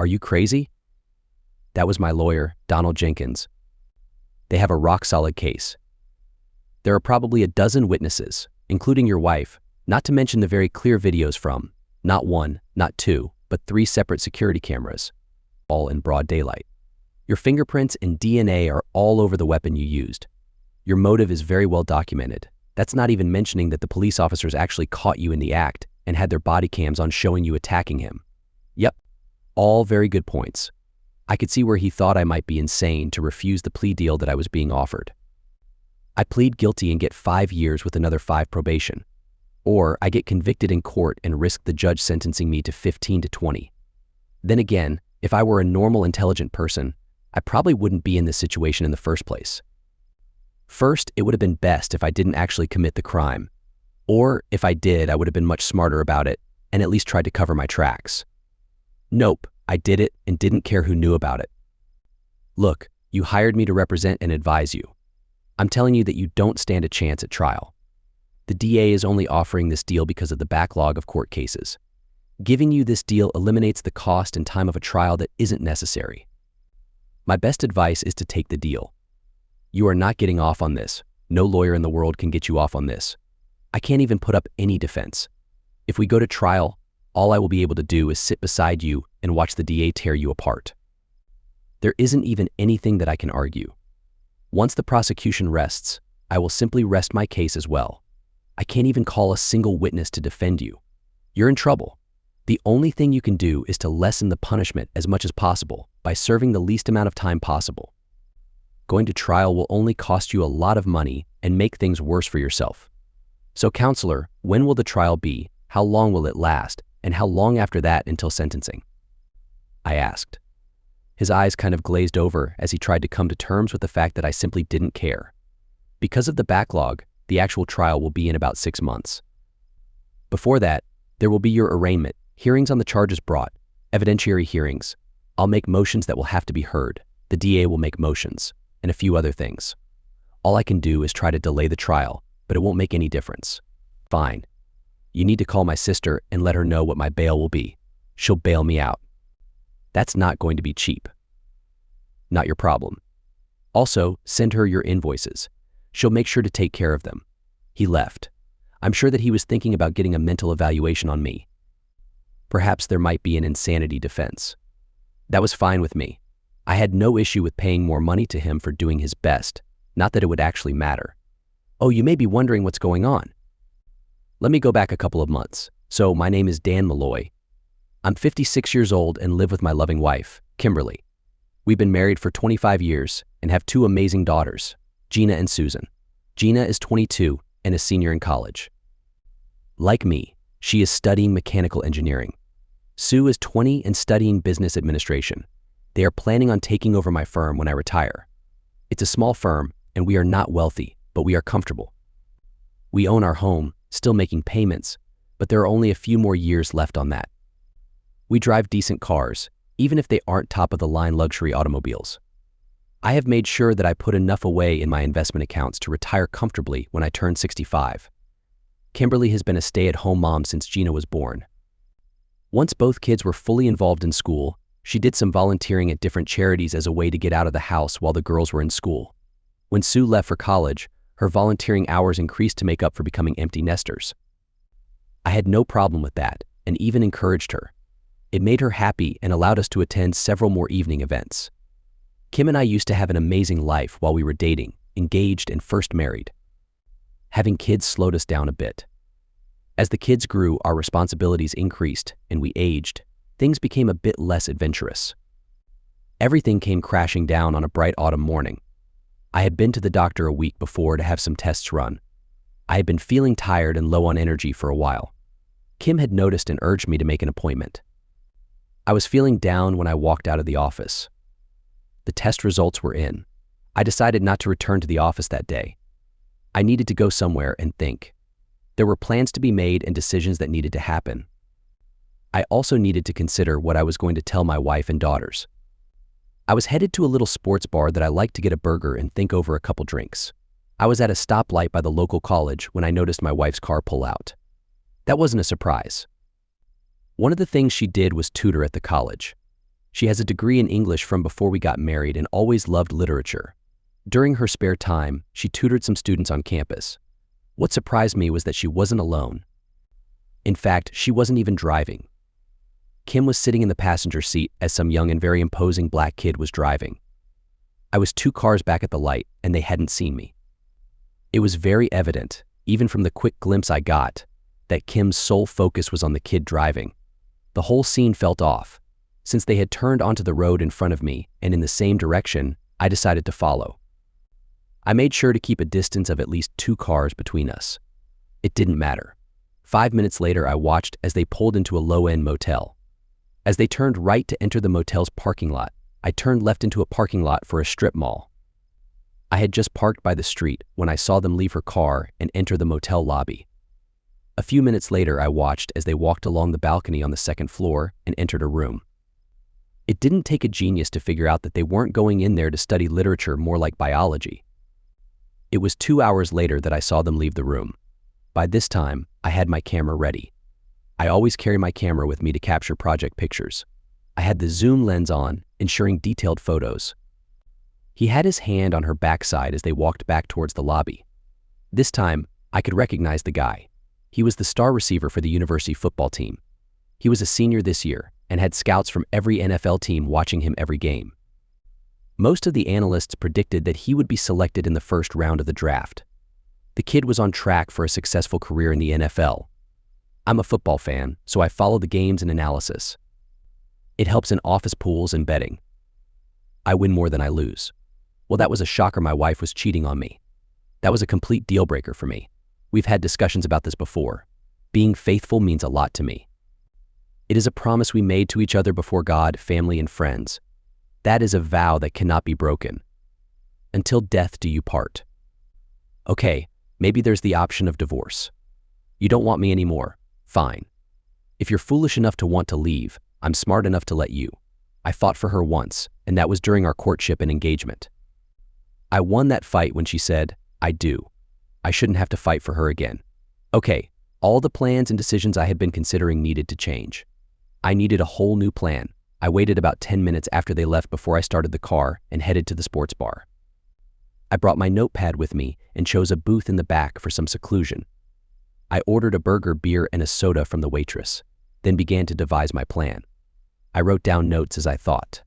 Are you crazy? That was my lawyer, Donald Jenkins. They have a rock-solid case. There are probably a dozen witnesses, including your wife, not to mention the very clear videos from, not one, not two, but 3 separate security cameras, all in broad daylight. Your fingerprints and DNA are all over the weapon you used. Your motive is very well documented. That's not even mentioning that the police officers actually caught you in the act and had their body cams on showing you attacking him. Yep, all very good points. I could see where he thought I might be insane to refuse the plea deal that I was being offered. I plead guilty and get 5 years with another 5 probation. Or I get convicted in court and risk the judge sentencing me to 15 to 20. Then again, if I were a normal, intelligent person, I probably wouldn't be in this situation in the first place. First, it would have been best if I didn't actually commit the crime. Or if I did, I would have been much smarter about it and at least tried to cover my tracks. Nope, I did it and didn't care who knew about it. Look, you hired me to represent and advise you. I'm telling you that you don't stand a chance at trial. The DA is only offering this deal because of the backlog of court cases. Giving you this deal eliminates the cost and time of a trial that isn't necessary. My best advice is to take the deal. You are not getting off on this. No lawyer in the world can get you off on this. I can't even put up any defense. If we go to trial, all I will be able to do is sit beside you and watch the DA tear you apart. There isn't even anything that I can argue. Once the prosecution rests, I will simply rest my case as well. I can't even call a single witness to defend you. You're in trouble. The only thing you can do is to lessen the punishment as much as possible by serving the least amount of time possible. Going to trial will only cost you a lot of money and make things worse for yourself. So, counselor, when will the trial be? How long will it last? And how long after that until sentencing? I asked. His eyes kind of glazed over as he tried to come to terms with the fact that I simply didn't care. Because of the backlog, the actual trial will be in about 6 months. Before that, there will be your arraignment, hearings on the charges brought, evidentiary hearings. I'll make motions that will have to be heard. The DA will make motions, and a few other things. All I can do is try to delay the trial, but it won't make any difference. Fine. You need to call my sister and let her know what my bail will be. She'll bail me out. That's not going to be cheap. Not your problem. Also, send her your invoices. She'll make sure to take care of them. He left. I'm sure that he was thinking about getting a mental evaluation on me. Perhaps there might be an insanity defense. That was fine with me. I had no issue with paying more money to him for doing his best, not that it would actually matter. Oh, you may be wondering what's going on. Let me go back a couple of months. So, my name is Dan Malloy. I'm 56 years old and live with my loving wife, Kimberly. We've been married for 25 years and have 2 amazing daughters, Gina and Susan. Gina is 22 and a senior in college. Like me, she is studying mechanical engineering. Sue is 20 and studying business administration. They are planning on taking over my firm when I retire. It's a small firm and we are not wealthy, but we are comfortable. We own our home, still making payments, but there are only a few more years left on that. We drive decent cars, even if they aren't top-of-the-line luxury automobiles. I have made sure that I put enough away in my investment accounts to retire comfortably when I turn 65. Kimberly has been a stay-at-home mom since Gina was born. Once both kids were fully involved in school, she did some volunteering at different charities as a way to get out of the house while the girls were in school. When Sue left for college, her volunteering hours increased to make up for becoming empty nesters. I had no problem with that and even encouraged her. It made her happy and allowed us to attend several more evening events. Kim and I used to have an amazing life while we were dating, engaged, and first married. Having kids slowed us down a bit. As the kids grew, our responsibilities increased, and we aged. Things became a bit less adventurous. Everything came crashing down on a bright autumn morning. I had been to the doctor a week before to have some tests run. I had been feeling tired and low on energy for a while. Kim had noticed and urged me to make an appointment. I was feeling down when I walked out of the office. The test results were in. I decided not to return to the office that day. I needed to go somewhere and think. There were plans to be made and decisions that needed to happen. I also needed to consider what I was going to tell my wife and daughters. I was headed to a little sports bar that I liked to get a burger and think over a couple drinks. I was at a stoplight by the local college when I noticed my wife's car pull out. That wasn't a surprise. One of the things she did was tutor at the college. She has a degree in English from before we got married and always loved literature. During her spare time, she tutored some students on campus. What surprised me was that she wasn't alone. In fact, she wasn't even driving. Kim was sitting in the passenger seat as some young and very imposing black kid was driving. I was 2 cars back at the light, and they hadn't seen me. It was very evident, even from the quick glimpse I got, that Kim's sole focus was on the kid driving. The whole scene felt off. Since they had turned onto the road in front of me and in the same direction, I decided to follow. I made sure to keep a distance of at least 2 cars between us. It didn't matter. 5 minutes later, I watched as they pulled into a low-end motel. As they turned right to enter the motel's parking lot, I turned left into a parking lot for a strip mall. I had just parked by the street when I saw them leave her car and enter the motel lobby. A few minutes later, I watched as they walked along the balcony on the 2nd floor and entered a room. It didn't take a genius to figure out that they weren't going in there to study literature, more like biology. It was 2 hours later that I saw them leave the room. By this time, I had my camera ready. I always carry my camera with me to capture project pictures. I had the zoom lens on, ensuring detailed photos. He had his hand on her backside as they walked back towards the lobby. This time, I could recognize the guy. He was the star receiver for the university football team. He was a senior this year and had scouts from every NFL team watching him every game. Most of the analysts predicted that he would be selected in the first round of the draft. The kid was on track for a successful career in the NFL. I'm a football fan, so I follow the games and analysis. It helps in office pools and betting. I win more than I lose. Well, that was a shocker. My wife was cheating on me. That was a complete deal breaker for me. We've had discussions about this before. Being faithful means a lot to me. It is a promise we made to each other before God, family, and friends. That is a vow that cannot be broken. Until death do you part. Okay, maybe there's the option of divorce. You don't want me anymore. Fine. If you're foolish enough to want to leave, I'm smart enough to let you. I fought for her once, and that was during our courtship and engagement. I won that fight when she said, I do. I shouldn't have to fight for her again. Okay, all the plans and decisions I had been considering needed to change. I needed a whole new plan. I waited about 10 minutes after they left before I started the car and headed to the sports bar. I brought my notepad with me and chose a booth in the back for some seclusion. I ordered a burger, beer, and a soda from the waitress, then began to devise my plan. I wrote down notes as I thought.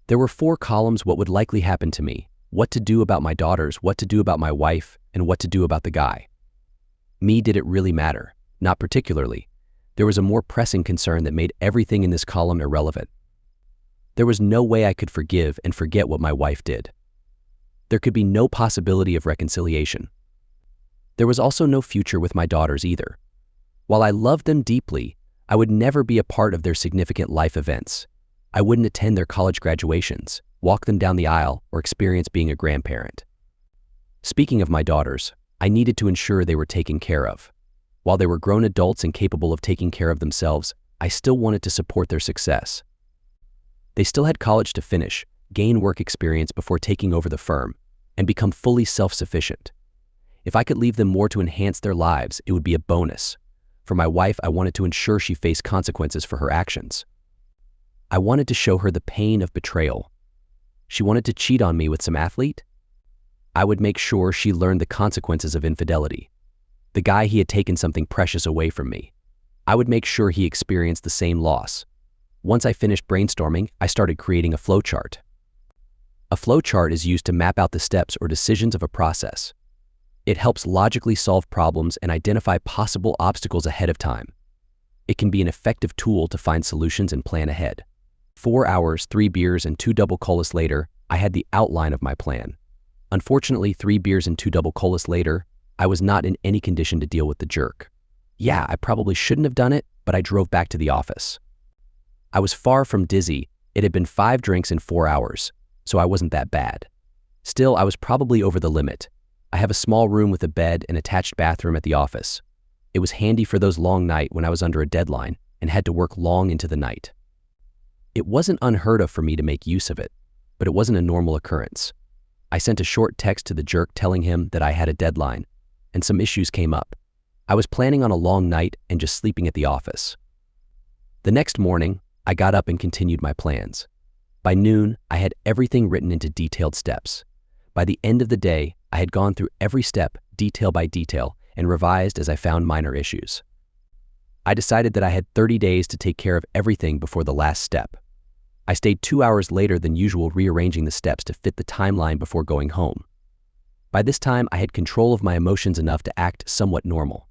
There were 4 columns: what would likely happen to me, what to do about my daughters, what to do about my wife, and what to do about the guy. Me, did it really matter? Not particularly. There was a more pressing concern that made everything in this column irrelevant. There was no way I could forgive and forget what my wife did. There could be no possibility of reconciliation. There was also no future with my daughters either. While I loved them deeply, I would never be a part of their significant life events. I wouldn't attend their college graduations, walk them down the aisle, or experience being a grandparent. Speaking of my daughters, I needed to ensure they were taken care of. While they were grown adults and capable of taking care of themselves, I still wanted to support their success. They still had college to finish, gain work experience before taking over the firm, and become fully self-sufficient. If I could leave them more to enhance their lives, it would be a bonus. For my wife, I wanted to ensure she faced consequences for her actions. I wanted to show her the pain of betrayal. She wanted to cheat on me with some athlete? I would make sure she learned the consequences of infidelity. The guy, he had taken something precious away from me. I would make sure he experienced the same loss. Once I finished brainstorming, I started creating a flowchart. A flowchart is used to map out the steps or decisions of a process. It helps logically solve problems and identify possible obstacles ahead of time. It can be an effective tool to find solutions and plan ahead. 4 hours, 3 beers, and 2 double colas later, I had the outline of my plan. Unfortunately, 3 beers and 2 double colas later, I was not in any condition to deal with the jerk. Yeah, I probably shouldn't have done it, but I drove back to the office. I was far from dizzy. It had been 5 drinks in 4 hours, so I wasn't that bad. Still, I was probably over the limit. I have a small room with a bed and attached bathroom at the office. It was handy for those long nights when I was under a deadline and had to work long into the night. It wasn't unheard of for me to make use of it, but it wasn't a normal occurrence. I sent a short text to the jerk telling him that I had a deadline, and some issues came up. I was planning on a long night and just sleeping at the office. The next morning, I got up and continued my plans. By noon, I had everything written into detailed steps. By the end of the day, I had gone through every step, detail by detail, and revised as I found minor issues. I decided that I had 30 days to take care of everything before the last step. I stayed 2 hours later than usual rearranging the steps to fit the timeline before going home. By this time, I had control of my emotions enough to act somewhat normal.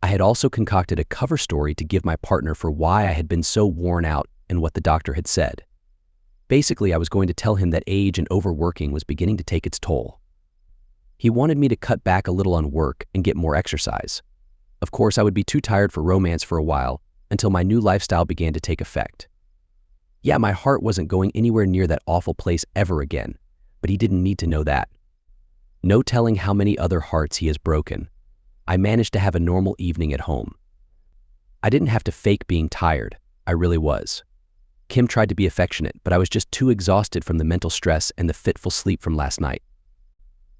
I had also concocted a cover story to give my partner for why I had been so worn out and what the doctor had said. Basically, I was going to tell him that age and overworking was beginning to take its toll. He wanted me to cut back a little on work and get more exercise. Of course, I would be too tired for romance for a while until my new lifestyle began to take effect. Yeah, my heart wasn't going anywhere near that awful place ever again, but he didn't need to know that. No telling how many other hearts he has broken. I managed to have a normal evening at home. I didn't have to fake being tired. I really was. Kim tried to be affectionate, but I was just too exhausted from the mental stress and the fitful sleep from last night.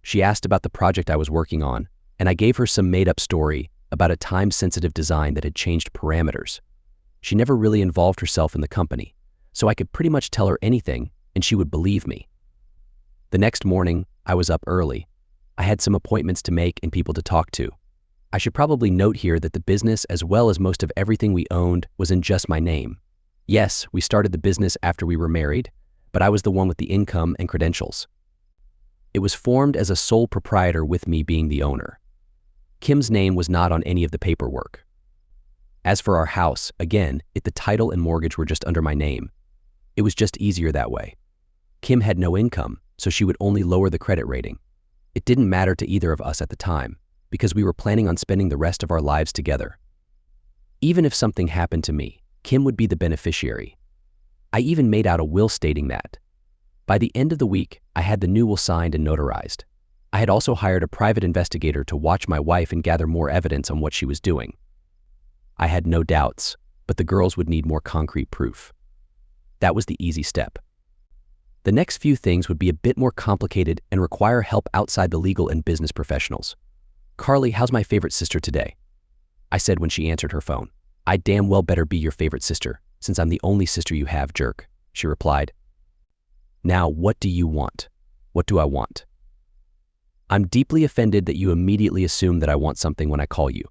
She asked about the project I was working on, and I gave her some made-up story about a time-sensitive design that had changed parameters. She never really involved herself in the company, so I could pretty much tell her anything, and she would believe me. The next morning, I was up early. I had some appointments to make and people to talk to. I should probably note here that the business, as well as most of everything we owned, was in just my name. Yes, we started the business after we were married, but I was the one with the income and credentials. It was formed as a sole proprietor with me being the owner. Kim's name was not on any of the paperwork. As for our house, again, the title and mortgage were just under my name. It was just easier that way. Kim had no income, so she would only lower the credit rating. It didn't matter to either of us at the time, because we were planning on spending the rest of our lives together. Even if something happened to me, Kim would be the beneficiary. I even made out a will stating that. By the end of the week, I had the new will signed and notarized. I had also hired a private investigator to watch my wife and gather more evidence on what she was doing. I had no doubts, but the girls would need more concrete proof. That was the easy step. The next few things would be a bit more complicated and require help outside the legal and business professionals. "Carly, how's my favorite sister today?" I said when she answered her phone. "I damn well better be your favorite sister, since I'm the only sister you have, jerk," she replied. "Now, what do you want?" "What do I want?" "I'm deeply offended that you immediately assume that I want something when I call you."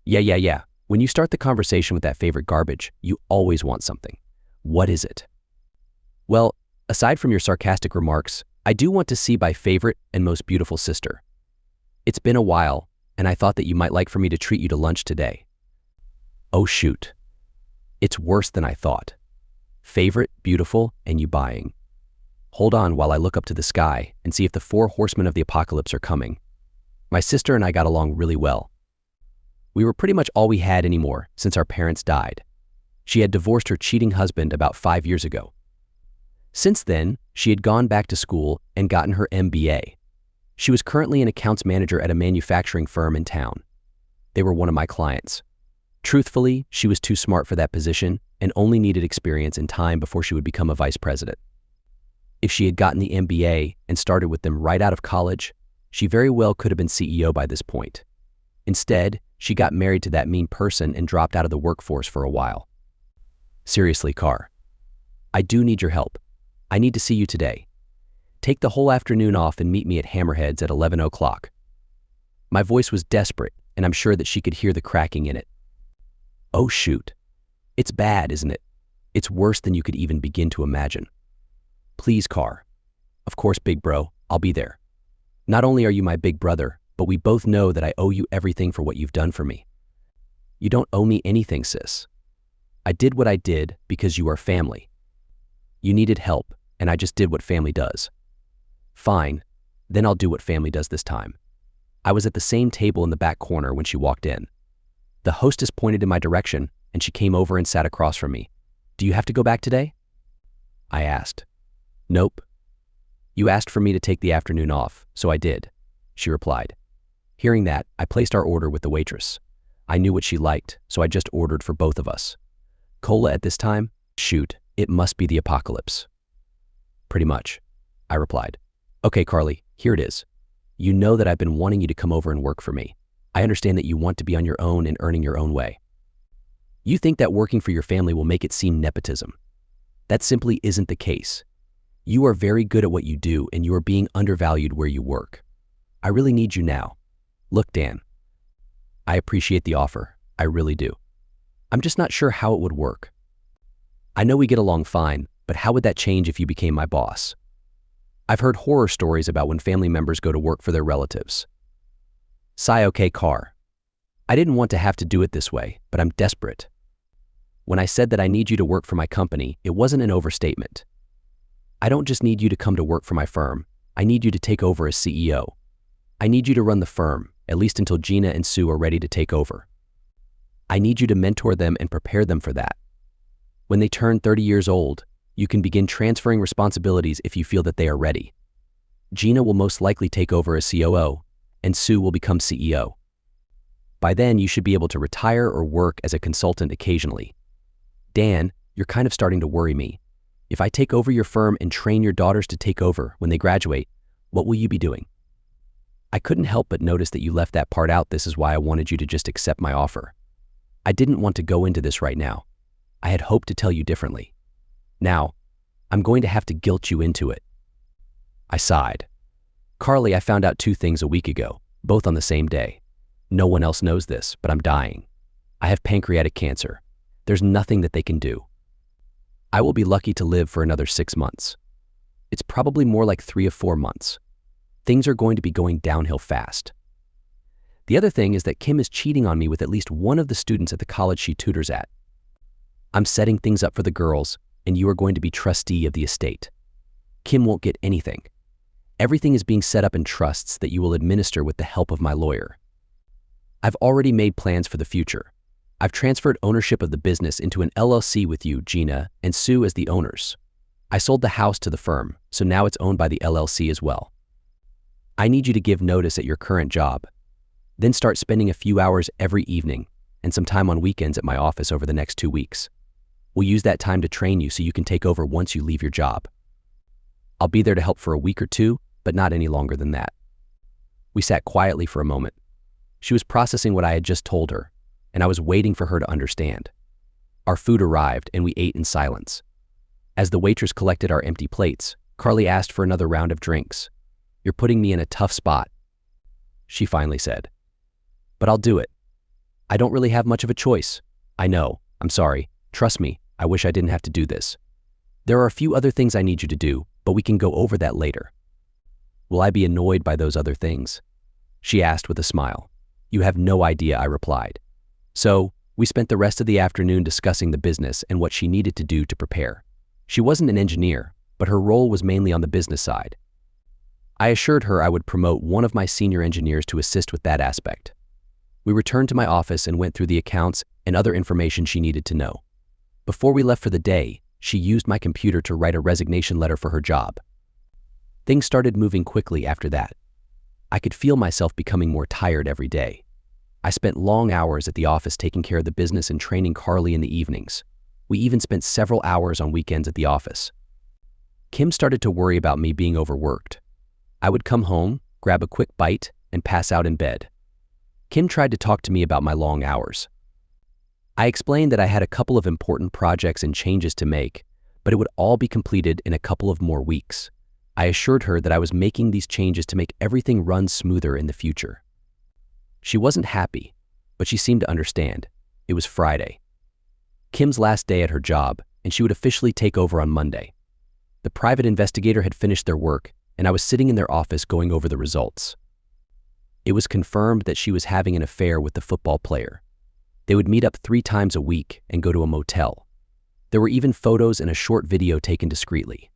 Yeah. When you start the conversation with that favorite garbage, you always want something. What is it?" "Well, aside from your sarcastic remarks, I do want to see my favorite and most beautiful sister. It's been a while, and I thought that you might like for me to treat you to lunch today." Oh shoot. It's worse than I thought. Favorite, beautiful, and you buying. Hold on while I look up to the sky and see if the 4 horsemen of the apocalypse are coming. My sister and I got along really well. We were pretty much all we had anymore since our parents died. She had divorced her cheating husband about 5 years ago. Since then, she had gone back to school and gotten her MBA. She was currently an accounts manager at a manufacturing firm in town. They were one of my clients. Truthfully, she was too smart for that position and only needed experience and time before she would become a vice president. If she had gotten the MBA and started with them right out of college, she very well could have been CEO by this point. Instead, she got married to that mean person and dropped out of the workforce for a while. Seriously, Car. I do need your help. I need to see you today. Take the whole afternoon off and meet me at Hammerheads at 11 o'clock. My voice was desperate, and I'm sure that she could hear the cracking in it. Oh shoot. It's bad, isn't it? It's worse than you could even begin to imagine. Please, Car. Of course, big bro, I'll be there. Not only are you my big brother, but we both know that I owe you everything for what you've done for me. You don't owe me anything, sis. I did what I did because you are family. You needed help, and I just did what family does. Fine, then I'll do what family does this time. I was at the same table in the back corner when she walked in. The hostess pointed in my direction, and she came over and sat across from me. "Do you have to go back today?" I asked. "Nope. You asked for me to take the afternoon off, so I did," she replied. Hearing that, I placed our order with the waitress. I knew what she liked, so I just ordered for both of us. Cola at this time? Shoot, it must be the apocalypse. Pretty much, I replied. "Okay, Carly, here it is. You know that I've been wanting you to come over and work for me. I understand that you want to be on your own and earning your own way." You think that working for your family will make it seem nepotism. That simply isn't the case. You are very good at what you do and you are being undervalued where you work. I really need you now. Look, Dan. I appreciate the offer. I really do. I'm just not sure how it would work. I know we get along fine, but how would that change if you became my boss? I've heard horror stories about when family members go to work for their relatives. Sigh, okay, Carr. I didn't want to have to do it this way, but I'm desperate. When I said that I need you to work for my company, it wasn't an overstatement. I don't just need you to come to work for my firm. I need you to take over as CEO. I need you to run the firm, at least until Gina and Sue are ready to take over. I need you to mentor them and prepare them for that. When they turn 30 years old, you can begin transferring responsibilities if you feel that they are ready. Gina will most likely take over as COO, and Sue will become CEO. By then, you should be able to retire or work as a consultant occasionally. Dan, you're kind of starting to worry me. If I take over your firm and train your daughters to take over when they graduate, what will you be doing? I couldn't help but notice that you left that part out. This is why I wanted you to just accept my offer. I didn't want to go into this right now. I had hoped to tell you differently. Now, I'm going to have to guilt you into it. I sighed. Carly, I found out 2 things a week ago, both on the same day. No one else knows this, but I'm dying. I have pancreatic cancer. There's nothing that they can do. I will be lucky to live for another 6 months. It's probably more like 3 or 4 months. Things are going to be going downhill fast. The other thing is that Kim is cheating on me with at least one of the students at the college she tutors at. I'm setting things up for the girls, and you are going to be trustee of the estate. Kim won't get anything. Everything is being set up in trusts that you will administer with the help of my lawyer. I've already made plans for the future. I've transferred ownership of the business into an LLC with you, Gina, and Sue as the owners. I sold the house to the firm, so now it's owned by the LLC as well. I need you to give notice at your current job, then start spending a few hours every evening and some time on weekends at my office over the next 2 weeks. We'll use that time to train you so you can take over once you leave your job. I'll be there to help for a week or 2, but not any longer than that. We sat quietly for a moment. She was processing what I had just told her, and I was waiting for her to understand. Our food arrived, and we ate in silence. As the waitress collected our empty plates, Carly asked for another round of drinks. You're putting me in a tough spot, she finally said. But I'll do it. I don't really have much of a choice. I know. I'm sorry. Trust me, I wish I didn't have to do this. There are a few other things I need you to do, but we can go over that later. Will I be annoyed by those other things? She asked with a smile. You have no idea, I replied. So, we spent the rest of the afternoon discussing the business and what she needed to do to prepare. She wasn't an engineer, but her role was mainly on the business side. I assured her I would promote one of my senior engineers to assist with that aspect. We returned to my office and went through the accounts and other information she needed to know. Before we left for the day, she used my computer to write a resignation letter for her job. Things started moving quickly after that. I could feel myself becoming more tired every day. I spent long hours at the office taking care of the business and training Carly in the evenings. We even spent several hours on weekends at the office. Kim started to worry about me being overworked. I would come home, grab a quick bite, and pass out in bed. Kim tried to talk to me about my long hours. I explained that I had a couple of important projects and changes to make, but it would all be completed in a couple of more weeks. I assured her that I was making these changes to make everything run smoother in the future. She wasn't happy, but she seemed to understand. It was Friday, Kim's last day at her job, and she would officially take over on Monday. The private investigator had finished their work, and I was sitting in their office going over the results. It was confirmed that she was having an affair with the football player. They would meet up 3 times a week and go to a motel. There were even photos and a short video taken discreetly.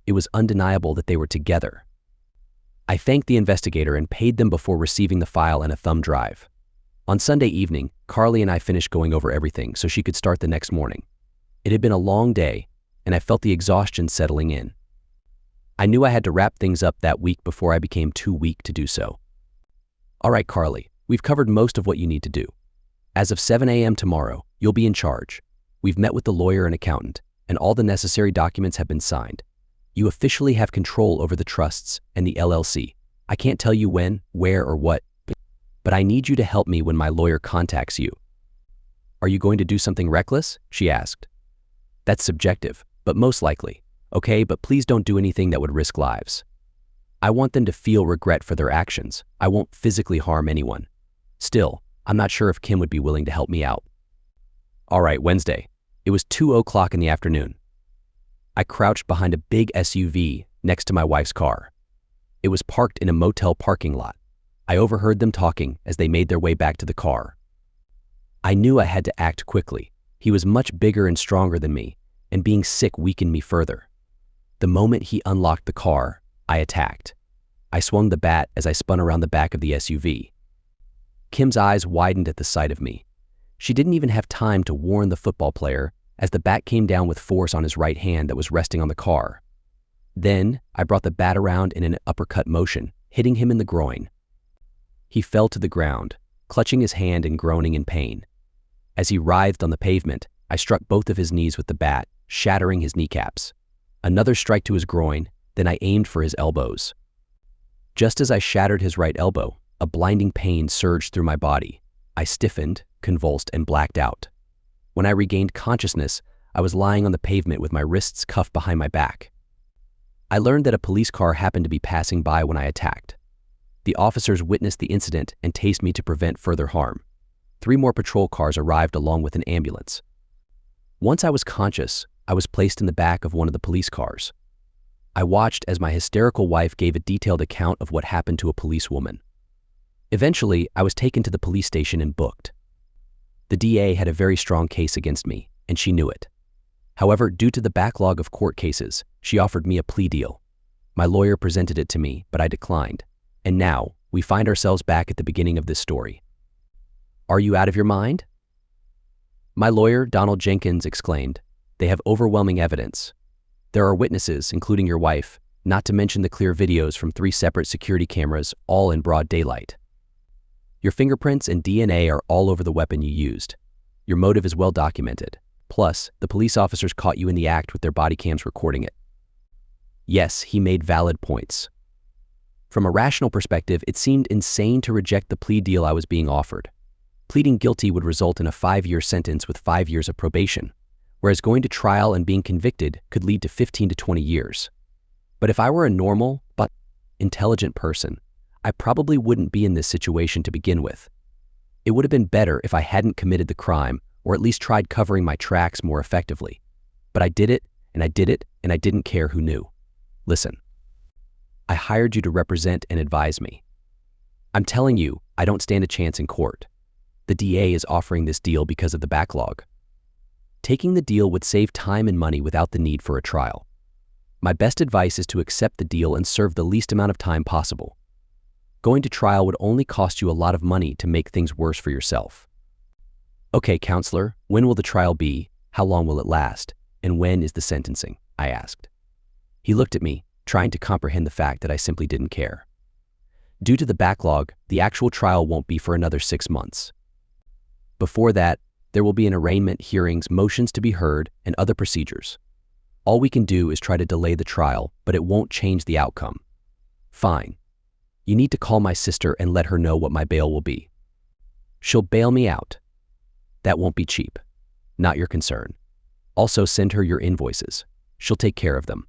It was undeniable that they were together. I thanked the investigator and paid them before receiving the file and a thumb drive. On Sunday evening, Carly and I finished going over everything so she could start the next morning. It had been a long day, and I felt the exhaustion settling in. I knew I had to wrap things up that week before I became too weak to do so. All right, Carly, we've covered most of what you need to do. As of 7 a.m. tomorrow, you'll be in charge. We've met with the lawyer and accountant, and all the necessary documents have been signed. You officially have control over the trusts and the LLC. I can't tell you when, where, or what, but I need you to help me when my lawyer contacts you. Are you going to do something reckless? She asked. That's subjective, but most likely. Okay, but please don't do anything that would risk lives. I want them to feel regret for their actions. I won't physically harm anyone. Still, I'm not sure if Kim would be willing to help me out. All right, Wednesday. It was 2:00 in the afternoon. I crouched behind a big SUV next to my wife's car. It was parked in a motel parking lot. I overheard them talking as they made their way back to the car. I knew I had to act quickly. He was much bigger and stronger than me, and being sick weakened me further. The moment he unlocked the car, I attacked. I swung the bat as I spun around the back of the SUV. Kim's eyes widened at the sight of me. She didn't even have time to warn the football player as the bat came down with force on his right hand that was resting on the car. Then, I brought the bat around in an uppercut motion, hitting him in the groin. He fell to the ground, clutching his hand and groaning in pain. As he writhed on the pavement, I struck both of his knees with the bat, shattering his kneecaps. Another strike to his groin, then I aimed for his elbows. Just as I shattered his right elbow, a blinding pain surged through my body. I stiffened, convulsed, and blacked out. When I regained consciousness, I was lying on the pavement with my wrists cuffed behind my back. I learned that a police car happened to be passing by when I attacked. The officers witnessed the incident and tased me to prevent further harm. 3 more patrol cars arrived along with an ambulance. Once I was conscious, I was placed in the back of one of the police cars. I watched as my hysterical wife gave a detailed account of what happened to a policewoman. Eventually, I was taken to the police station and booked. The DA had a very strong case against me, and she knew it. However, due to the backlog of court cases, she offered me a plea deal. My lawyer presented it to me, but I declined. And now, we find ourselves back at the beginning of this story. Are you out of your mind? My lawyer, Donald Jenkins, exclaimed. They have overwhelming evidence. There are witnesses, including your wife, not to mention the clear videos from 3 separate security cameras, all in broad daylight. Your fingerprints and DNA are all over the weapon you used. Your motive is well documented. Plus, the police officers caught you in the act with their body cams recording it. Yes, he made valid points. From a rational perspective, it seemed insane to reject the plea deal I was being offered. Pleading guilty would result in a 5-year sentence with 5 years of probation, whereas going to trial and being convicted could lead to 15 to 20 years. But if I were a normal but intelligent person, I probably wouldn't be in this situation to begin with. It would have been better if I hadn't committed the crime, or at least tried covering my tracks more effectively. But I did it, and I did it, and I didn't care who knew. Listen, I hired you to represent and advise me. I'm telling you, I don't stand a chance in court. The DA is offering this deal because of the backlog. Taking the deal would save time and money without the need for a trial. My best advice is to accept the deal and serve the least amount of time possible. Going to trial would only cost you a lot of money to make things worse for yourself. Okay, counselor, when will the trial be? How long will it last? And when is the sentencing? I asked. He looked at me, trying to comprehend the fact that I simply didn't care. Due to the backlog, the actual trial won't be for another 6 months. Before that, there will be an arraignment, hearings, motions to be heard, and other procedures. All we can do is try to delay the trial, but it won't change the outcome. Fine. You need to call my sister and let her know what my bail will be. She'll bail me out. That won't be cheap. Not your concern. Also send her your invoices. She'll take care of them.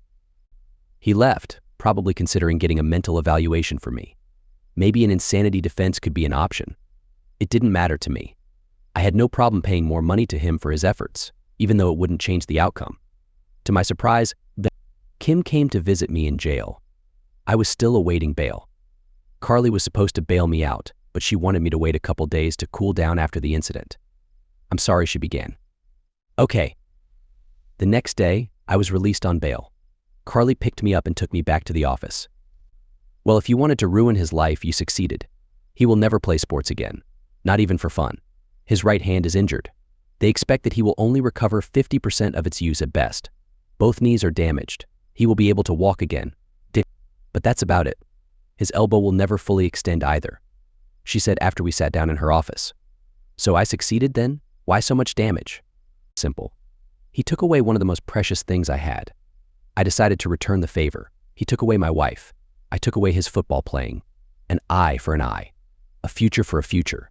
He left, probably considering getting a mental evaluation for me. Maybe an insanity defense could be an option. It didn't matter to me. I had no problem paying more money to him for his efforts, even though it wouldn't change the outcome. To my surprise, Kim came to visit me in jail. I was still awaiting bail. Carly was supposed to bail me out, but she wanted me to wait a couple days to cool down after the incident. I'm sorry, she began. Okay. The next day, I was released on bail. Carly picked me up and took me back to the office. Well, if you wanted to ruin his life, you succeeded. He will never play sports again, not even for fun. His right hand is injured. They expect that he will only recover 50% of its use at best. Both knees are damaged. He will be able to walk again. But that's about it. His elbow will never fully extend either, she said after we sat down in her office. So I succeeded then? Why so much damage? Simple. He took away one of the most precious things I had. I decided to return the favor. He took away my wife. I took away his football playing. An eye for an eye. A future for a future.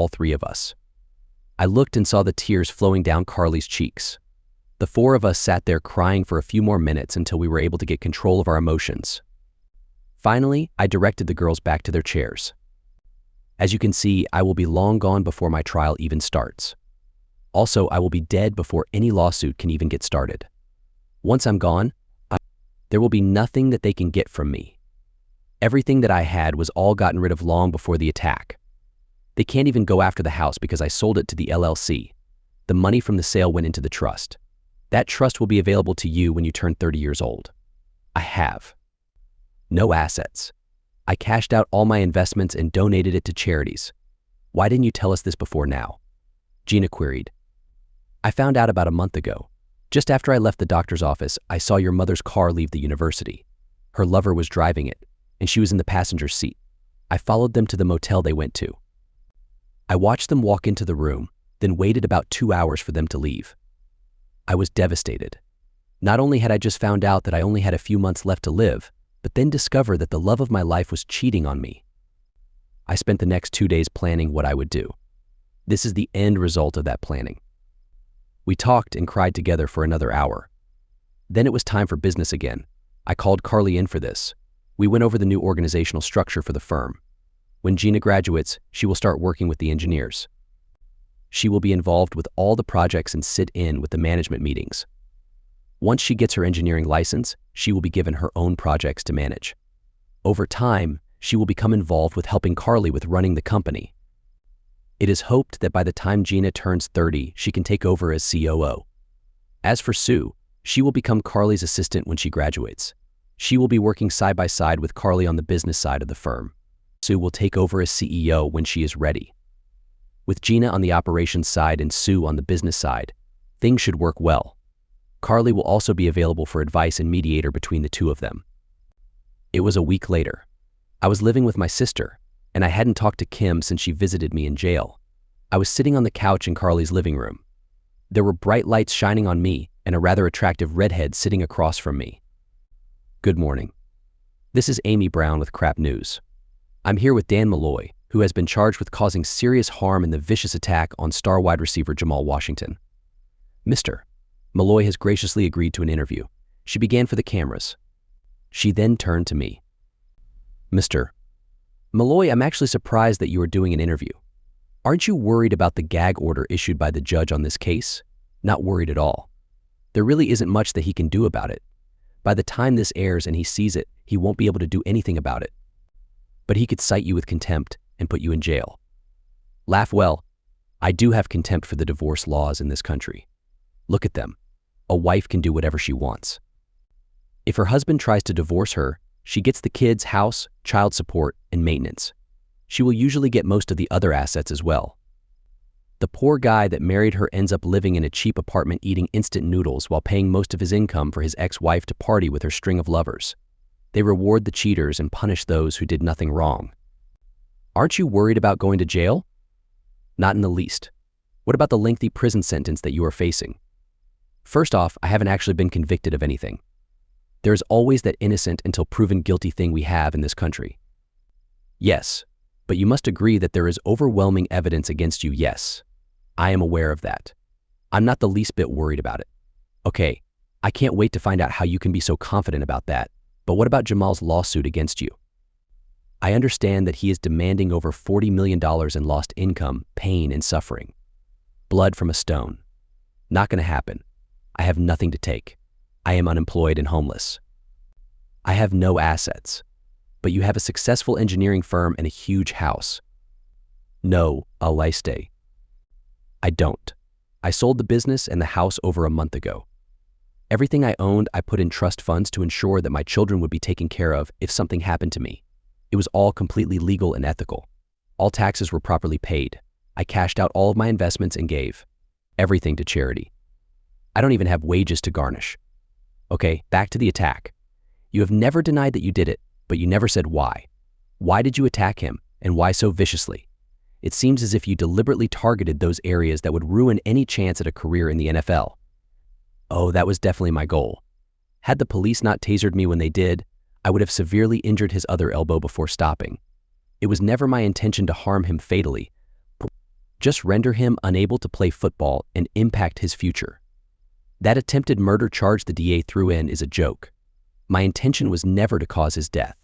all three of us. I looked and saw the tears flowing down Carly's cheeks. The four of us sat there crying for a few more minutes until we were able to get control of our emotions. Finally, I directed the girls back to their chairs. As you can see, I will be long gone before my trial even starts. Also, I will be dead before any lawsuit can even get started. Once I'm gone, there will be nothing that they can get from me. Everything that I had was all gotten rid of long before the attack. They can't even go after the house because I sold it to the LLC. The money from the sale went into the trust. That trust will be available to you when you turn 30 years old. I have no assets. I cashed out all my investments and donated it to charities. Why didn't you tell us this before now? Gina queried. I found out about a month ago. Just after I left the doctor's office, I saw your mother's car leave the university. Her lover was driving it, and she was in the passenger seat. I followed them to the motel they went to. I watched them walk into the room, then waited about 2 hours for them to leave. I was devastated. Not only had I just found out that I only had a few months left to live, but then discovered that the love of my life was cheating on me. I spent the next 2 days planning what I would do. This is the end result of that planning. We talked and cried together for another hour. Then it was time for business again. I called Carly in for this. We went over the new organizational structure for the firm. When Gina graduates, she will start working with the engineers. She will be involved with all the projects and sit in with the management meetings. Once she gets her engineering license, she will be given her own projects to manage. Over time, she will become involved with helping Carly with running the company. It is hoped that by the time Gina turns 30, she can take over as COO. As for Sue, she will become Carly's assistant when she graduates. She will be working side by side with Carly on the business side of the firm. Sue will take over as CEO when she is ready. With Gina on the operations side and Sue on the business side, things should work well. Carly will also be available for advice and mediator between the two of them. It was a week later. I was living with my sister, and I hadn't talked to Kim since she visited me in jail. I was sitting on the couch in Carly's living room. There were bright lights shining on me and a rather attractive redhead sitting across from me. Good morning. This is Amy Brown with Crap News. I'm here with Dan Malloy, who has been charged with causing serious harm in the vicious attack on star wide receiver Jamal Washington. Mr. Malloy has graciously agreed to an interview. She began for the cameras. She then turned to me. Mr. Malloy, I'm actually surprised that you are doing an interview. Aren't you worried about the gag order issued by the judge on this case? Not worried at all. There really isn't much that he can do about it. By the time this airs and he sees it, he won't be able to do anything about it. But he could cite you with contempt and put you in jail. Laugh well. I do have contempt for the divorce laws in this country. Look at them. A wife can do whatever she wants. If her husband tries to divorce her, she gets the kids' house, child support, and maintenance. She will usually get most of the other assets as well. The poor guy that married her ends up living in a cheap apartment eating instant noodles while paying most of his income for his ex-wife to party with her string of lovers. They reward the cheaters and punish those who did nothing wrong. Aren't you worried about going to jail? Not in the least. What about the lengthy prison sentence that you are facing? First off, I haven't actually been convicted of anything. There is always that innocent until proven guilty thing we have in this country. Yes, but you must agree that there is overwhelming evidence against you, yes. I am aware of that. I'm not the least bit worried about it. Okay, I can't wait to find out how you can be so confident about that, but what about Jamal's lawsuit against you? I understand that he is demanding over $40 million in lost income, pain, and suffering. Blood from a stone. Not going to happen. I have nothing to take. I am unemployed and homeless. I have no assets, but you have a successful engineering firm and a huge house. No, Alaiste. I don't. I sold the business and the house over a month ago. Everything I owned, I put in trust funds to ensure that my children would be taken care of if something happened to me. It was all completely legal and ethical. All taxes were properly paid. I cashed out all of my investments and gave everything to charity. I don't even have wages to garnish. Okay, back to the attack. You have never denied that you did it, but you never said why. Why did you attack him, and why so viciously? It seems as if you deliberately targeted those areas that would ruin any chance at a career in the NFL. Oh, that was definitely my goal. Had the police not tasered me when they did, I would have severely injured his other elbow before stopping. It was never my intention to harm him fatally, just render him unable to play football and impact his future. That attempted murder charge the DA threw in is a joke. My intention was never to cause his death.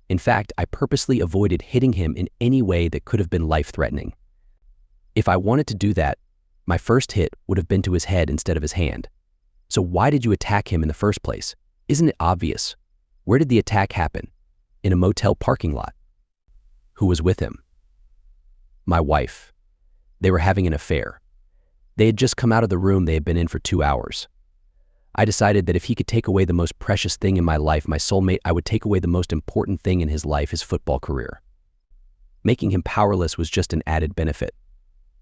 In fact, I purposely avoided hitting him in any way that could have been life-threatening. If I wanted to do that, my first hit would have been to his head instead of his hand. So why did you attack him in the first place? Isn't it obvious? Where did the attack happen? In a motel parking lot. Who was with him? My wife. They were having an affair. They had just come out of the room they had been in for 2 hours. I decided that if he could take away the most precious thing in my life, my soulmate, I would take away the most important thing in his life, his football career. Making him powerless was just an added benefit.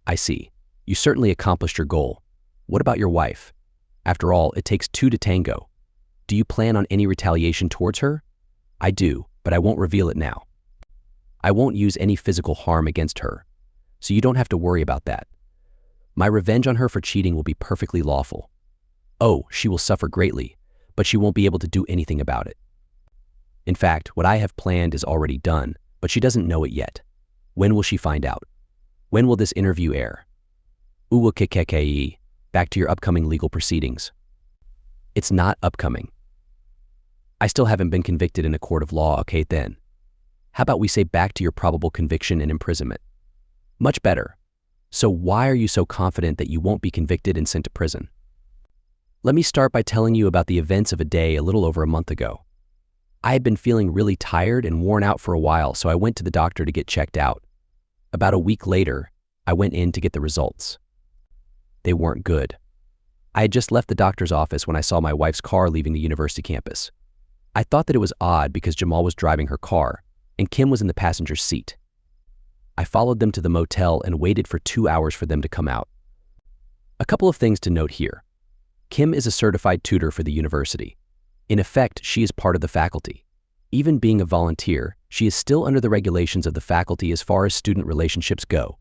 I see. You certainly accomplished your goal. What about your wife? After all, it takes two to tango. Do you plan on any retaliation towards her? I do, but I won't reveal it now. I won't use any physical harm against her, so you don't have to worry about that. My revenge on her for cheating will be perfectly lawful. Oh, she will suffer greatly, but she won't be able to do anything about it. In fact, what I have planned is already done, but she doesn't know it yet. When will she find out? When will this interview air? Uwakikekei, back to your upcoming legal proceedings. It's not upcoming. I still haven't been convicted in a court of law, okay then. How about we say back to your probable conviction and imprisonment? Much better. So why are you so confident that you won't be convicted and sent to prison? Let me start by telling you about the events of a day a little over a month ago. I had been feeling really tired and worn out for a while, so I went to the doctor to get checked out. About a week later, I went in to get the results. They weren't good. I had just left the doctor's office when I saw my wife's car leaving the university campus. I thought that it was odd because Jamal was driving her car, and Kim was in the passenger seat. I followed them to the motel and waited for 2 hours for them to come out. A couple of things to note here. Kim is a certified tutor for the university. In effect, she is part of the faculty. Even being a volunteer, she is still under the regulations of the faculty as far as student relationships go.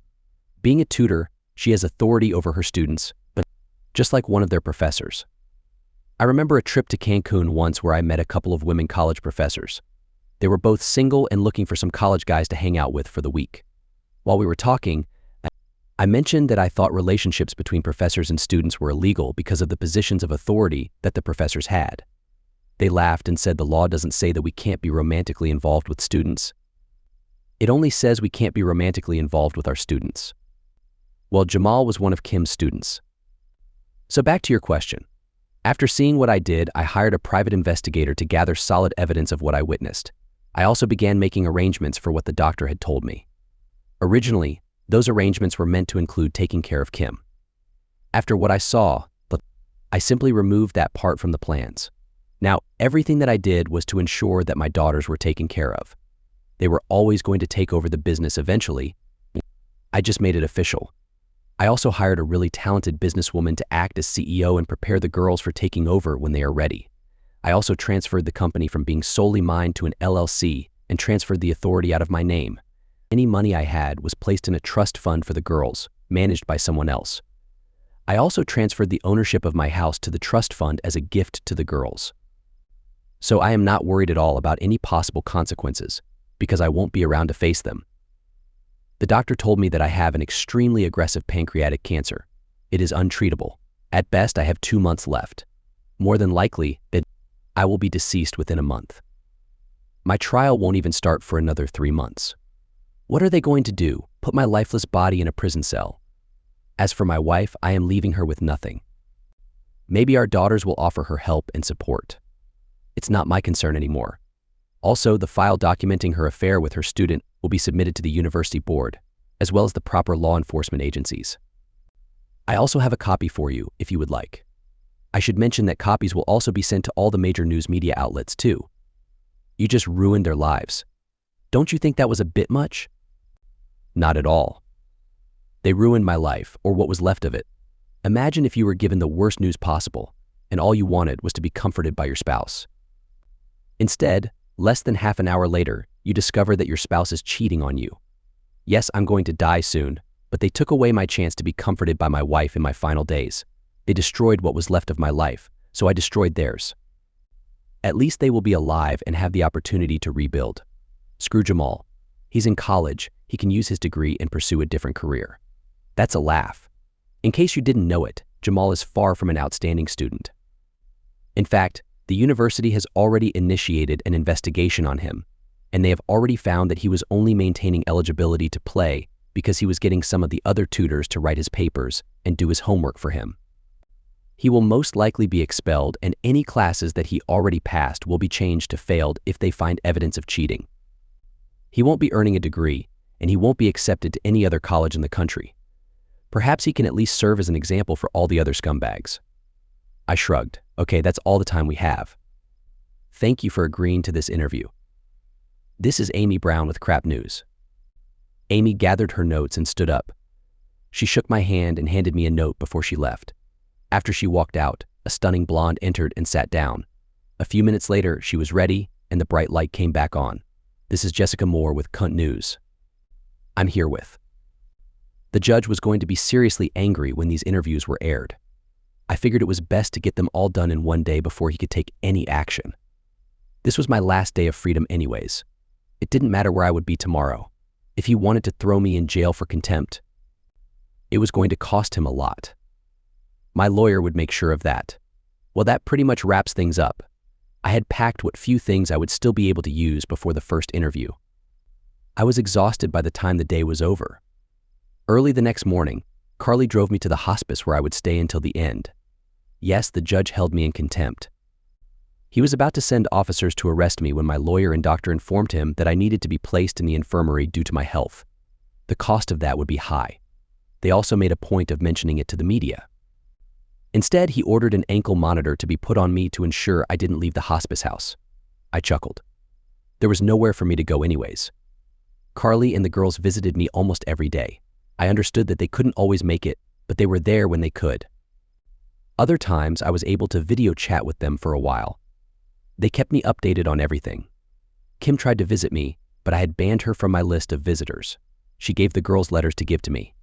Being a tutor, she has authority over her students, but just like one of their professors. I remember a trip to Cancun once where I met a couple of women college professors. They were both single and looking for some college guys to hang out with for the week. While we were talking, I mentioned that I thought relationships between professors and students were illegal because of the positions of authority that the professors had. They laughed and said the law doesn't say that we can't be romantically involved with students. It only says we can't be romantically involved with our students. Well, Jamal was one of Kim's students. So back to your question. After seeing what I did, I hired a private investigator to gather solid evidence of what I witnessed. I also began making arrangements for what the doctor had told me. Originally, those arrangements were meant to include taking care of Kim. After what I saw, I simply removed that part from the plans. Now, everything that I did was to ensure that my daughters were taken care of. They were always going to take over the business eventually. I just made it official. I also hired a really talented businesswoman to act as CEO and prepare the girls for taking over when they are ready. I also transferred the company from being solely mine to an LLC and transferred the authority out of my name. Any money I had was placed in a trust fund for the girls, managed by someone else. I also transferred the ownership of my house to the trust fund as a gift to the girls. So I am not worried at all about any possible consequences, because I won't be around to face them. The doctor told me that I have an extremely aggressive pancreatic cancer. It is untreatable. At best, I have 2 months left. More than likely, that I will be deceased within a month. My trial won't even start for another 3 months. What are they going to do? Put my lifeless body in a prison cell? As for my wife, I am leaving her with nothing. Maybe our daughters will offer her help and support. It's not my concern anymore. Also, the file documenting her affair with her student will be submitted to the university board, as well as the proper law enforcement agencies. I also have a copy for you, if you would like. I should mention that copies will also be sent to all the major news media outlets, too. You just ruined their lives. Don't you think that was a bit much? Not at all. They ruined my life, or what was left of it. Imagine if you were given the worst news possible, and all you wanted was to be comforted by your spouse. Instead, less than half an hour later, you discover that your spouse is cheating on you. Yes, I'm going to die soon, but they took away my chance to be comforted by my wife in my final days. They destroyed what was left of my life, so I destroyed theirs. At least they will be alive and have the opportunity to rebuild. Screw Jamal. He's in college, he can use his degree and pursue a different career. That's a laugh. In case you didn't know it, Jamal is far from an outstanding student. In fact, the university has already initiated an investigation on him, and they have already found that he was only maintaining eligibility to play because he was getting some of the other tutors to write his papers and do his homework for him. He will most likely be expelled, and any classes that he already passed will be changed to failed if they find evidence of cheating. He won't be earning a degree, and he won't be accepted to any other college in the country. Perhaps he can at least serve as an example for all the other scumbags. I shrugged. Okay, that's all the time we have. Thank you for agreeing to this interview. This is Amy Brown with Crap News. Amy gathered her notes and stood up. She shook my hand and handed me a note before she left. After she walked out, a stunning blonde entered and sat down. A few minutes later, she was ready, and the bright light came back on. This is Jessica Moore with Cunt News. I'm here with. The judge was going to be seriously angry when these interviews were aired. I figured it was best to get them all done in one day before he could take any action. This was my last day of freedom anyways. It didn't matter where I would be tomorrow. If he wanted to throw me in jail for contempt, it was going to cost him a lot. My lawyer would make sure of that. Well, that pretty much wraps things up. I had packed what few things I would still be able to use before the first interview. I was exhausted by the time the day was over. Early the next morning, Carly drove me to the hospice where I would stay until the end. Yes, the judge held me in contempt. He was about to send officers to arrest me when my lawyer and doctor informed him that I needed to be placed in the infirmary due to my health. The cost of that would be high. They also made a point of mentioning it to the media. Instead, he ordered an ankle monitor to be put on me to ensure I didn't leave the hospice house. I chuckled. There was nowhere for me to go anyways. Carly and the girls visited me almost every day. I understood that they couldn't always make it, but they were there when they could. Other times, I was able to video chat with them for a while. They kept me updated on everything. Kim tried to visit me, but I had banned her from my list of visitors. She gave the girls letters to give to me.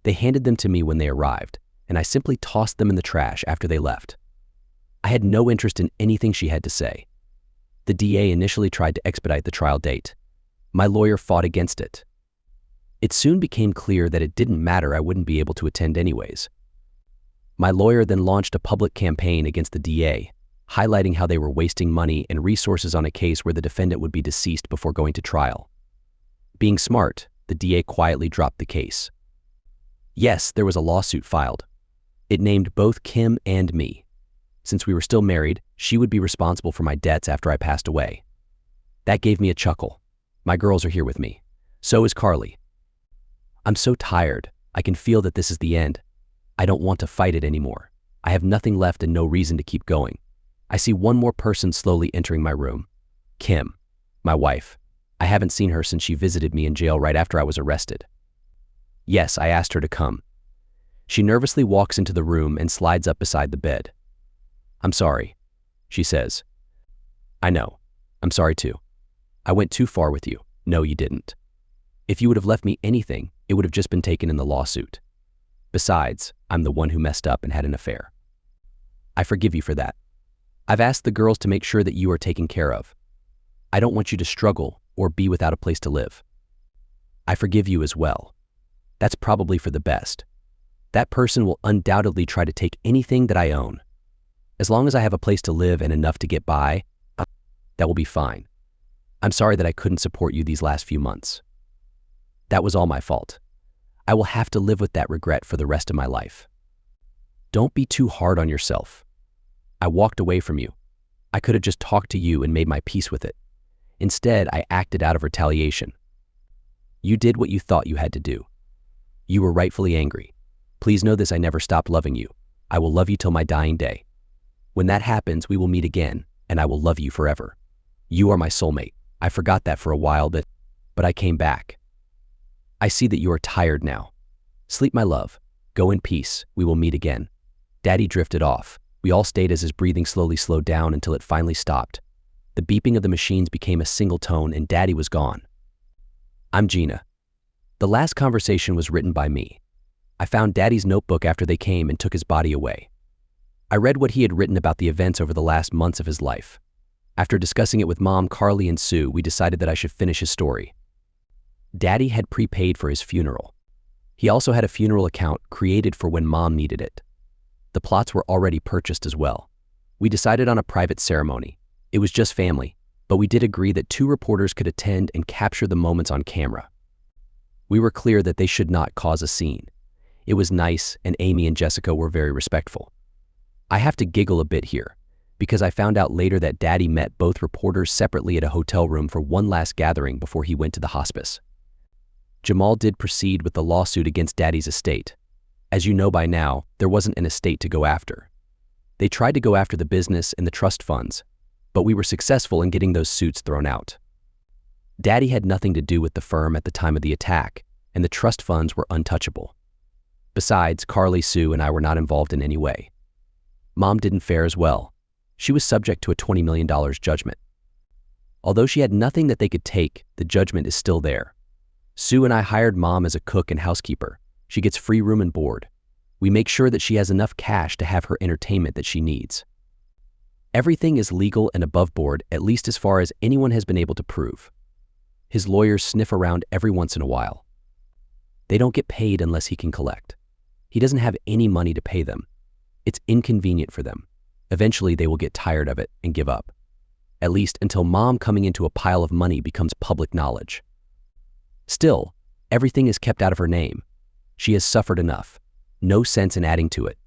They handed them to me when they arrived, and I simply tossed them in the trash after they left. I had no interest in anything she had to say. The DA initially tried to expedite the trial date. My lawyer fought against it. It soon became clear that it didn't matter, I wouldn't be able to attend anyways. My lawyer then launched a public campaign against the DA, highlighting how they were wasting money and resources on a case where the defendant would be deceased before going to trial. Being smart, the DA quietly dropped the case. Yes, there was a lawsuit filed. It named both Kim and me. Since we were still married, she would be responsible for my debts after I passed away. That gave me a chuckle. My girls are here with me. So is Carly. I'm so tired. I can feel that this is the end. I don't want to fight it anymore. I have nothing left and no reason to keep going. I see one more person slowly entering my room. Kim, my wife. I haven't seen her since she visited me in jail right after I was arrested. Yes, I asked her to come. She nervously walks into the room and slides up beside the bed. I'm sorry, she says. I know. I'm sorry too. I went too far with you. No, you didn't. If you would have left me anything, it would have just been taken in the lawsuit. Besides, I'm the one who messed up and had an affair. I forgive you for that. I've asked the girls to make sure that you are taken care of. I don't want you to struggle or be without a place to live. I forgive you as well. That's probably for the best. That person will undoubtedly try to take anything that I own. As long as I have a place to live and enough to get by, that will be fine. I'm sorry that I couldn't support you these last few months. That was all my fault. I will have to live with that regret for the rest of my life. Don't be too hard on yourself. I walked away from you. I could have just talked to you and made my peace with it. Instead, I acted out of retaliation. You did what you thought you had to do. You were rightfully angry. Please know this, I never stopped loving you. I will love you till my dying day. When that happens, we will meet again, and I will love you forever. You are my soulmate. I forgot that for a while, but I came back. I see that you are tired now. Sleep, my love. Go in peace. We will meet again. Daddy drifted off. We all stayed as his breathing slowly slowed down until it finally stopped. The beeping of the machines became a single tone and Daddy was gone. I'm Gina. The last conversation was written by me. I found Daddy's notebook after they came and took his body away. I read what he had written about the events over the last months of his life. After discussing it with Mom, Carly, and Sue, we decided that I should finish his story. Daddy had prepaid for his funeral. He also had a funeral account created for when Mom needed it. The plots were already purchased as well. We decided on a private ceremony. It was just family, but we did agree that 2 reporters could attend and capture the moments on camera. We were clear that they should not cause a scene. It was nice, and Amy and Jessica were very respectful. I have to giggle a bit here, because I found out later that Daddy met both reporters separately at a hotel room for one last gathering before he went to the hospice. Jamal did proceed with the lawsuit against Daddy's estate. As you know by now, there wasn't an estate to go after. They tried to go after the business and the trust funds, but we were successful in getting those suits thrown out. Daddy had nothing to do with the firm at the time of the attack, and the trust funds were untouchable. Besides, Carly, Sue, and I were not involved in any way. Mom didn't fare as well. She was subject to a $20 million judgment. Although she had nothing that they could take, the judgment is still there. Sue and I hired Mom as a cook and housekeeper. She gets free room and board. We make sure that she has enough cash to have her entertainment that she needs. Everything is legal and above board, at least as far as anyone has been able to prove. His lawyers sniff around every once in a while. They don't get paid unless he can collect. He doesn't have any money to pay them. It's inconvenient for them. Eventually, they will get tired of it and give up. At least until Mom coming into a pile of money becomes public knowledge. Still, everything is kept out of her name. She has suffered enough. No sense in adding to it.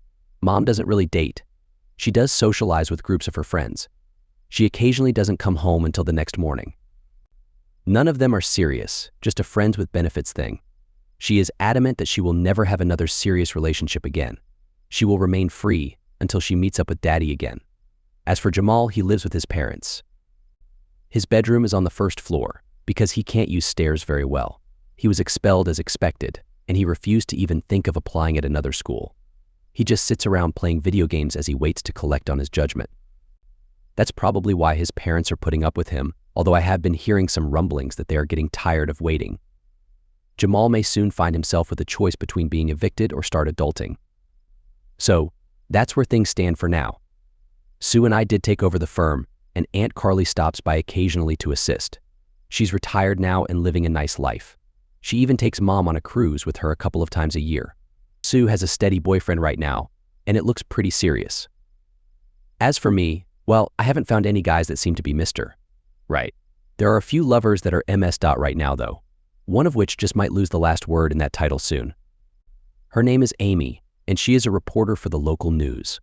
Mom doesn't really date. She does socialize with groups of her friends. She occasionally doesn't come home until the next morning. None of them are serious, just a friends with benefits thing. She is adamant that she will never have another serious relationship again. She will remain free until she meets up with Daddy again. As for Jamal, he lives with his parents. His bedroom is on the first floor because he can't use stairs very well. He was expelled as expected, and he refused to even think of applying at another school. He just sits around playing video games as he waits to collect on his judgment. That's probably why his parents are putting up with him, although I have been hearing some rumblings that they are getting tired of waiting. Jamal may soon find himself with a choice between being evicted or start adulting. So, that's where things stand for now. Sue and I did take over the firm, and Aunt Carly stops by occasionally to assist. She's retired now and living a nice life. She even takes Mom on a cruise with her a couple of times a year. Sue has a steady boyfriend right now, and it looks pretty serious. As for me, well, I haven't found any guys that seem to be Mr. Right. There are a few lovers that are MS. Right now, though, one of which just might lose the last word in that title soon. Her name is Amy, and she is a reporter for the local news.